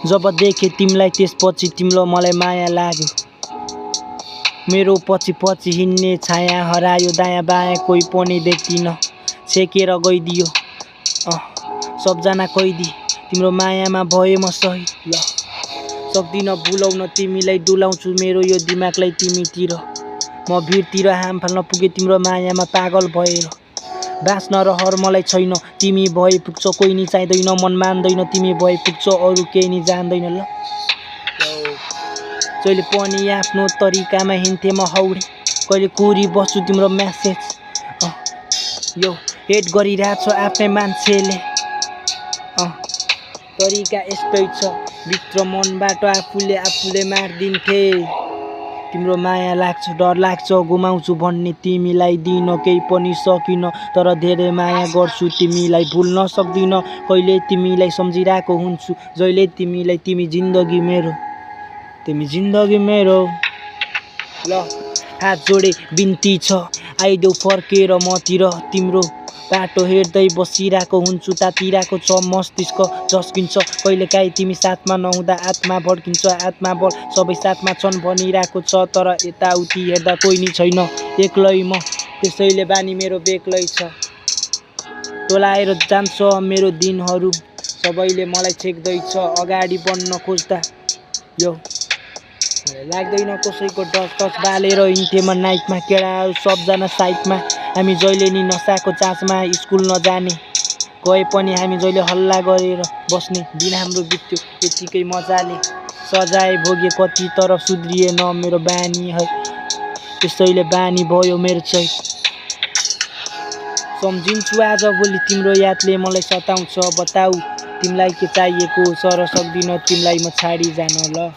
जब देखे तिमीलाई त्यसपछि तिम्रो मलाई माया लाग्यो। मेरो पछि पछि हिँड्ने छाया हरायो, दायाँ बायाँ कोही पनि देख्दिन, छेकेर गइदियो सबजना कैदी। तिम्रो मायामा भए म सही, ल सक्दिन भुलाउन तिमीलाई, डुलाउँछु मेरो यो दिमागलाई तिमीतिर। म भिडतिर हाम फाल्न पुगे तिम्रो मायामा पागल भएर। बाँच्न रहर मलाई छैन, तिमी भए पुग्छ, कोही नि चाहिँदैन, मन मान्दैन, तिमी भए पुग्छ, अरू केही नि जान्दैन। ल जहिले पनि आफ्नो तरिकामा हिँड्थे म हौडे, कहिले कुरी बस्छु तिम्रो म्यासेज यो हेट गरिरहेछ आफ्नै मान्छेले। तरिका यस्तै छ, भित्र मनबाट आफूले मार्दिन्थे। तिम्रो माया लाग्छ, डर लाग्छ गुमाउँछु भन्ने, तिमीलाई दिन केही पनि सकिन, तर धेरै माया गर्छु तिमीलाई, भुल्न सक्दिन कहिले तिमीलाई सम्झिरहेको हुन्छु जहिले तिमीलाई। तिमी जिन्दगी मेरो। ल हात जोडे बिन्ती छ, आइदेऊ फर्केर मतिर, तिम्रो बाटो हेर्दै बसिरहेको हुन्छु, तातिरहेको छ मस्तिष्क झस्किन्छ कहिलेकाहीँ तिमी साथमा नहुँदा, आत्मा भड्किन्छ, आत्मा बल सबै साथमा छन् भनिरहेको छ, तर यताउति हेर्दा कोही नि छैन, एक्लै म, त्यसैले बानी मेरो बेग्लै छ। टोलाएर जान्छ मेरो दिनहरू, सबैले मलाई छेक्दैछ, अगाडि बढ्न खोज्दा यो लाग्दैन कसैको डर, टच बालेर हिँड्थेँ म नाइटमा, केटाहरू सबजना साइडमा, हामी जहिले नि नसाको चाँचमा, स्कुल नजाने गए पनि हामी जहिले हल्ला गरेर बस्ने, दिन हाम्रो बित्यो यतिकै मजाले, सजाय भोगे कति तर सुध्रिएन मेरो बानी है, त्यसैले बानी भयो मेरो चाहिँ। सम्झिन्छु आज भोलि तिम्रो यादले मलाई सताउँछ, बताऊ तिमीलाई के चाहिएको, सर सक्दिन तिमीलाई म छाडी जान। ल